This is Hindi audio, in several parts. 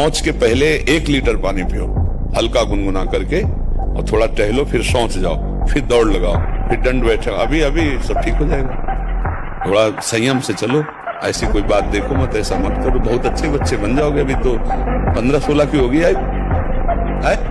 शौच के पहले 1 लीटर पानी पियो, हल्का गुनगुना करके, और थोड़ा टहलो, फिर शौच जाओ, फिर दौड़ लगाओ, फिर दंड बैठो, अभी अभी सब ठीक हो जाएगा। थोड़ा संयम से चलो, ऐसी कोई बात देखो मत, ऐसा मत करो। बहुत अच्छे बच्चे बन जाओगे। अभी तो 15-16 की होगी है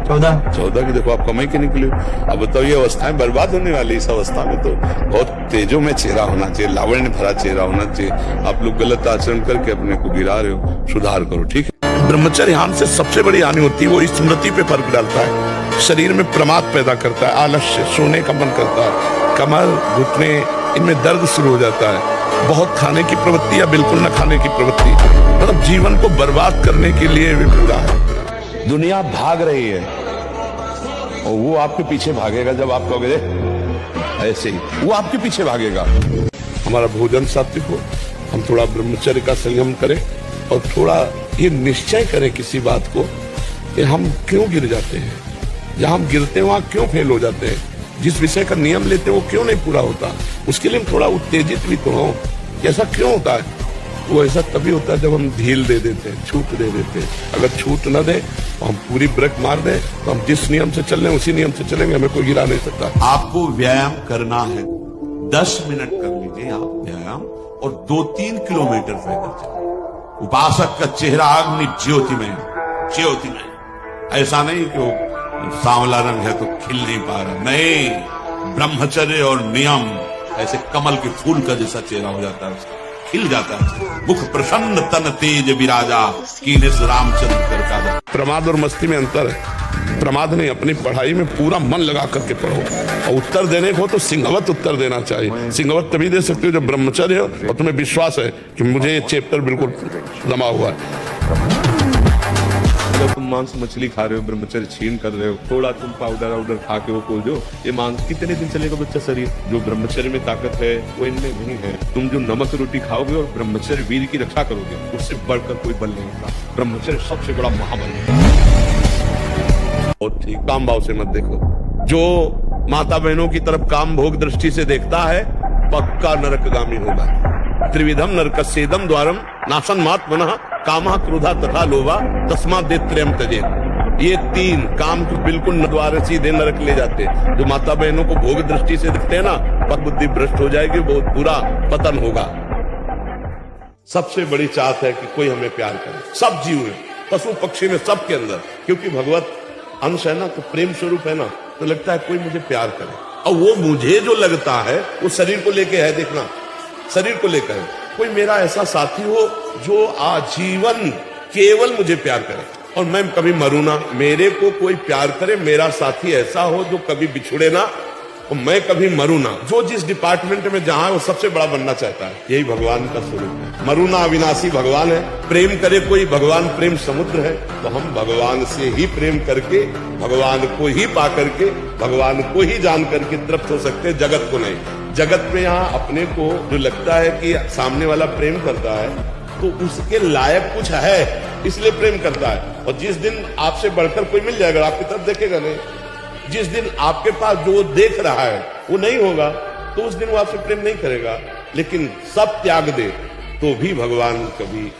14 की। देखो आप कमाई के निकले हो। अब बताओ ये अवस्थाएं बर्बाद होने वाली। इस अवस्था में तो बहुत तेजों में चेहरा होना चाहिए, लावण्य भरा चेहरा होना चाहिए। आप लोग गलत आचरण करके अपने को गिरा रहे हो, सुधार करो, ठीक है। ब्रह्मचर्य हानि से सबसे बड़ी हानि होती है, वो स्मृति पे फर्क डालता है, शरीर में प्रमाद पैदा करता है, आलस्य, सोने का मन करता है, कमर, घुटने, इनमें दर्द शुरू हो जाता है, बहुत खाने की प्रवृत्ति या बिल्कुल न खाने की प्रवृत्ति, मतलब जीवन को बर्बाद करने के लिए विपदा है। दुनिया भाग रही है और वो आपके पीछे भागेगा। जब आप कहोगे ऐसे ही, वो आपके पीछे भागेगा। हमारा भोजन सात्विक हो, हम थोड़ा ब्रह्मचर्य का संयम करें और थोड़ा ये निश्चय करें किसी बात को कि हम क्यों गिर जाते हैं, जहां हम गिरते हैं वहां क्यों फेल हो जाते हैं, जिस विषय का नियम लेते हैं वो क्यों नहीं पूरा होता, उसके लिए हम थोड़ा उत्तेजित भी तो हो। ऐसा क्यों होता है? वो ऐसा तभी होता है जब हम ढील दे देते हैं, छूट दे देते हैं। अगर छूट न दे तो हम पूरी ब्रेक मार दें, तो हम जिस नियम से चल रहे हैं उसी नियम से चलेंगे, हमें कोई गिरा नहीं सकता। आपको व्यायाम करना है, 10 मिनट कर लीजिए आप व्यायाम, और 2-3 किलोमीटर पैदल चलिए। उपासक का चेहरा अग्नि ज्योतिमय, ज्योतिमय। ऐसा नहीं कि वो सांवला रंग है तो खिल नहीं पा रहा, नहीं, ब्रह्मचर्य और नियम ऐसे कमल के फूल का जैसा चेहरा हो जाता है, उसका खिल जाता है, मुख प्रसन्न तन तेज विराजा, कीनेस रामचंद्र कर काजा। प्रमाद और मस्ती में अंतर है। प्रमाद नहीं, अपनी पढ़ाई में पूरा मन लगा करके पढ़ो, और उत्तर देने को तो सिंहवत उत्तर देना चाहिए। सिंहवत तभी दे सकते हो जब ब्रह्मचर्य हो और तुम्हें विश्वास है कि मुझे ये चैप्टर बिल्कुल जमा हुआ है। अगर तुम मांस मछली खा रहे हो, ब्रह्मचर्य छीन कर रहे हो, थोड़ा तुम पाउडर वाउडर खा के वो खोल दो, ये मांस कितने दिन चलेगा बच्चा शरीर? जो ब्रह्मचर्य में ताकत है वो इनमें नहीं है। तुम जो नमक रोटी खाओगे और ब्रह्मचर्य वीर की रक्षा करोगे, उससे बढ़कर कोई बल नहीं होता। ब्रह्मचर्य सबसे बड़ा महाबल है। और ठीक, काम भाव से मत देखो। जो माता बहनों की तरफ काम भोग दृष्टि से देखता है पक्का नरकगामी होगा। त्रिविधम नरकस्येदम द्वारम नाशन मात्मनः कामः क्रोधा तथा लोभा तस्मात् देत्रयम् त्यजेत्। ये 3 काम को बिल्कुल द्वार सीधे नरक ले जाते हैं। जो माता बहनों को भोग दृष्टि से देखते हैं ना, पर बुद्धि भ्रष्ट हो जाएगी, बहुत बुरा पतन होगा। सबसे बड़ी चाहत है कि कोई हमें प्यार करे, सब जीव में, पशु पक्षी में, सबके अंदर, क्योंकि भगवत अंश है ना, तो प्रेम स्वरूप है ना, तो लगता है कोई मुझे प्यार करे। और वो मुझे जो लगता है वो शरीर को लेके है, देखना, शरीर को लेकर है। कोई मेरा ऐसा साथी हो जो आजीवन केवल मुझे प्यार करे और मैं कभी मरूं ना, मेरे को कोई प्यार करे, मेरा साथी ऐसा हो जो कभी बिछुड़े ना और मैं कभी मरूं ना। जो जिस डिपार्टमेंट में जहां है वो सबसे बड़ा बनना चाहता है। यही भगवान का स्वरूप है। मरूं ना अविनाशी भगवान है। प्रेम करे कोई, भगवान प्रेम समुद्र है। तो हम भगवान से ही प्रेम करके, भगवान को ही पा करके, भगवान को ही जान करके तृप्त हो सकते, जगत को नहीं। जगत में यहाँ अपने को जो लगता है कि सामने वाला प्रेम करता है तो उसके लायक कुछ है, इसलिए प्रेम करता है। और जिस दिन आपसे बढ़कर कोई मिल जाएगा, आपकी तरफ देखेगा नहीं। जिस दिन आपके पास जो देख रहा है वो नहीं होगा, तो उस दिन वो आपसे प्रेम नहीं करेगा। लेकिन सब त्याग दे तो भी भगवान कभी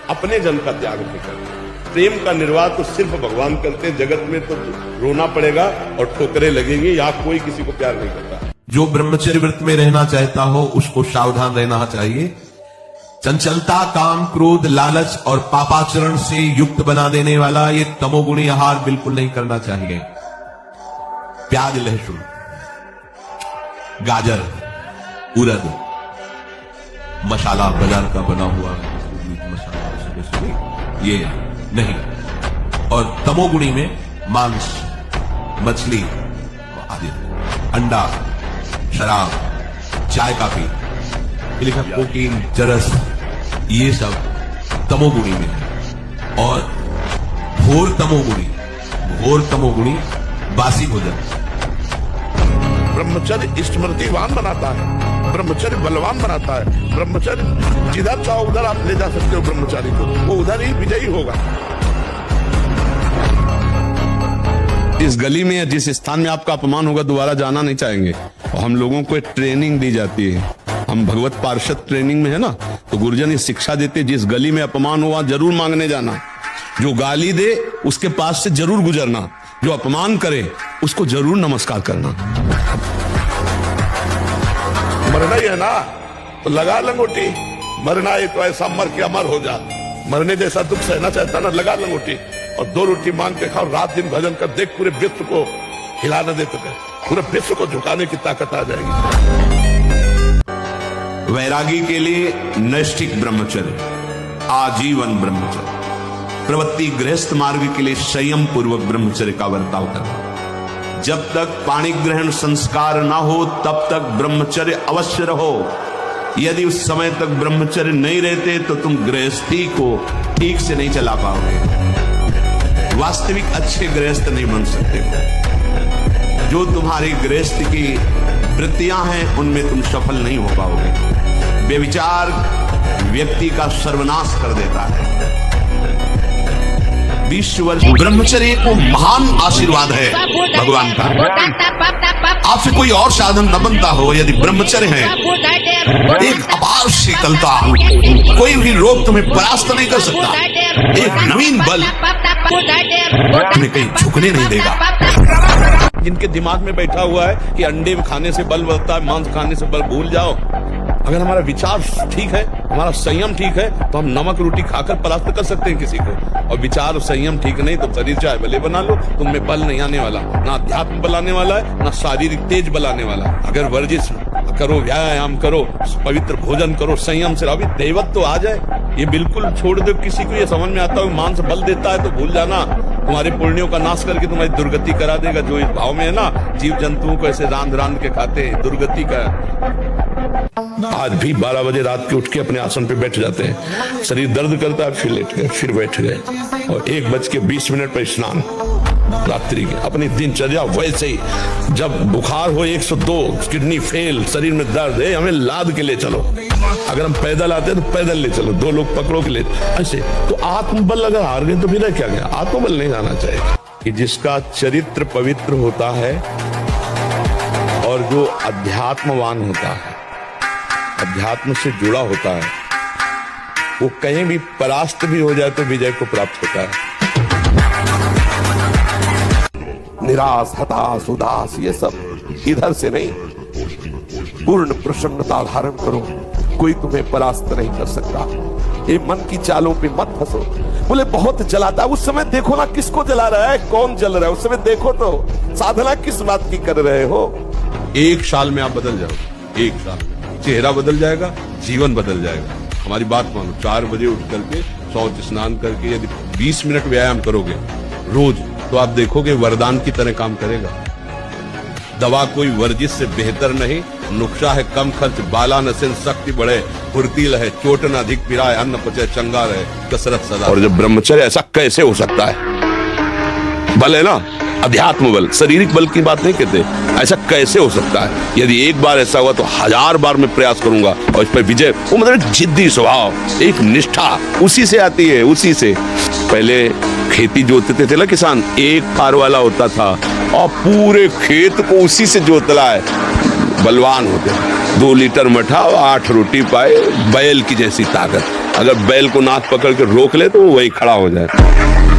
अपने जन का त्याग नहीं करते। प्रेम का निर्वाह तो सिर्फ भगवान करते। जगत में तो रोना पड़ेगा और ठोकरें लगेंगी, यहाँ कोई किसी को प्यार नहीं करता। जो ब्रह्मचर्य व्रत में रहना चाहता हो उसको सावधान रहना चाहिए। चंचलता, काम, क्रोध, लालच और पापाचरण से युक्त बना देने वाला ये तमोगुणी आहार बिल्कुल नहीं करना चाहिए। प्याज, लहसुन, गाजर, उड़द, मसाला बाजार का बना हुआ मसाला, ये नहीं। और तमोगुणी में मांस, मछली आदि, अंडा, शराब, चाय, काफी, कोकीन, चरस, ये सब तमोगुणी में है। और घोर तमोगुणी बासी भोजन। ब्रह्मचर्य स्मृतिवान बनाता है, ब्रह्मचर्य बलवान बनाता है। ब्रह्मचर्य जिधर चाहो उधर आप ले जा सकते हो ब्रह्मचारी को, वो उधर ही विजयी होगा। इस गली में या जिस स्थान में आपका अपमान होगा दोबारा जाना नहीं चाहेंगे। और हम लोगों को एक ट्रेनिंग दी जाती है, हम भगवत पार्षद ट्रेनिंग में है ना, तो गुरुजन ये शिक्षा देते, जिस गली में अपमान हुआ जरूर मांगने जाना। जो गाली दे उसके पास से जरूर गुजरना, जो अपमान करे उसको जरूर नमस्कार करना। मरना ही है ना तो लगा लंगोटी, मरना है तो ऐसा मर के अमर हो जा। मरने जैसा दुख सहना चाहता ना, लगा लंगोटी और 2 रोटी मांग के खाओ, रात दिन भजन कर, देख पूरे विश्व को हिला न देते थे, पूरे विश्व को झुकाने की ताकत आ जाएगी। वैरागी के लिए नैष्ठिक ब्रह्मचर्य, आजीवन ब्रह्मचर्य। प्रवृत्ति गृहस्थ मार्ग के लिए संयम पूर्वक ब्रह्मचर्य का बर्ताव करना। जब तक पाणी ग्रहण संस्कार ना हो तब तक ब्रह्मचर्य अवश्य रहो। यदि उस समय तक ब्रह्मचर्य नहीं रहते तो तुम गृहस्थी को ठीक से नहीं चला पाओगे, वास्तविक अच्छे गृहस्थ नहीं बन सकते हो। जो तुम्हारी गृहस्थ की वृत्तियां हैं उनमें तुम सफल नहीं हो पाओगे। व्यभिचार व्यक्ति का सर्वनाश कर देता है। 20 वर्ष ब्रह्मचर्य को महान आशीर्वाद है भगवान का। आपसे कोई और साधन न बनता हो, यदि ब्रह्मचर्य है एक अपार शीतलता, कोई भी रोग तुम्हें परास्त नहीं कर सकता। एक नवीन बल तुम्हें कहीं झुकने नहीं देगा। जिनके दिमाग में बैठा हुआ है कि अंडे खाने से बल बढ़ता है, मांस खाने से बल, भूल जाओ। अगर हमारा विचार ठीक है, हमारा संयम ठीक है, तो हम नमक रोटी खाकर परास्त कर सकते हैं किसी को। और विचार और संयम ठीक नहीं तो शरीर चाहे भले बना लो, तुममें बल नहीं आने वाला, ना अध्यात्म बल आने वाला है, ना शारीरिक तेज बल आने वाला है। अगर वर्जिश करो, व्यायाम करो, पवित्र भोजन करो, संयम से अभी दैवत तो आ जाए। ये बिल्कुल छोड़ दो। किसी को ये समझ में आता है मांस बल देता है तो भूल जाना, तुम्हारे पुण्यों का नाश करके तुम्हारी दुर्गति करा देगा। जो इस भाव में है ना, जीव जंतुओं को ऐसे रांध रांध के खाते हैं, दुर्गति का। आज भी 12 बजे रात के उठ के अपने आसन पे बैठ जाते हैं, शरीर दर्द करता है, फिर लेट गए, फिर बैठ गए, और 1:20 पर स्नान रात्रि के। अपनी दिनचर्या वैसे ही, जब बुखार हो 102, किडनी फेल, शरीर में दर्द है, हमें लाद के ले चलो। अगर हम पैदल आते हैं तो पैदल ले चलो, 2 लोग पकड़ो के ले, ऐसे। तो आत्मबल अगर हार गए तो फिर क्या गया? आत्मबल नहीं आना चाहिए। कि जिसका चरित्र पवित्र होता है और जो अध्यात्मवान होता है, अध्यात्म से जुड़ा होता है, वो कहीं भी परास्त भी हो जाए तो विजय को प्राप्त होता है। निराश, हताश, उदास, ये सब इधर से नहीं, पूर्ण प्रसन्नता धारण करो, कोई तुम्हें परास्त नहीं कर सकता। ये मन की चालों पे मत फंसो। बोले बहुत जलाता, उस समय देखो ना किसको जला रहा है, कौन जल रहा है, उस समय देखो तो साधना किस बात की कर रहे हो। 1 साल में आप बदल जाओगे, 1 साल में चेहरा बदल जाएगा, जीवन बदल जाएगा। हमारी बात मानो, 4 बजे उठ करके शौच स्नान करके यदि 20 मिनट व्यायाम करोगे रोज, तो आप देखोगे वरदान की तरह काम करेगा। दवा कोई वर्जिश से बेहतर नहीं, नुक्शा है कम खर्च, बाला नसेन शक्ति बढ़े, फुर्ती रहे, चोट न अधिक पिराए, अन्न पचे चंगा रहे, कसरत सदा। और जब ब्रह्मचर्य, ऐसा कैसे हो सकता है? बल है ना, अध्यात्म बल, शारीरिक बल की बात नहीं कहते। ऐसा कैसे हो सकता है? यदि एक बार ऐसा हुआ तो 1000 बार मैं प्रयास करूंगा और इस पर विजय। वो मतलब जिद्दी स्वभाव, एक निष्ठा उसी से आती है, उसी से। पहले खेती जोतते थे ना किसान, एक फार वाला होता था और पूरे खेत को उसी से जोतला है, बलवान होते। 2 लीटर मठा और 8 रोटी पाए, बैल की जैसी ताकत। अगर बैल को नाथ पकड़ के रोक ले तो वो वही खड़ा हो जाए।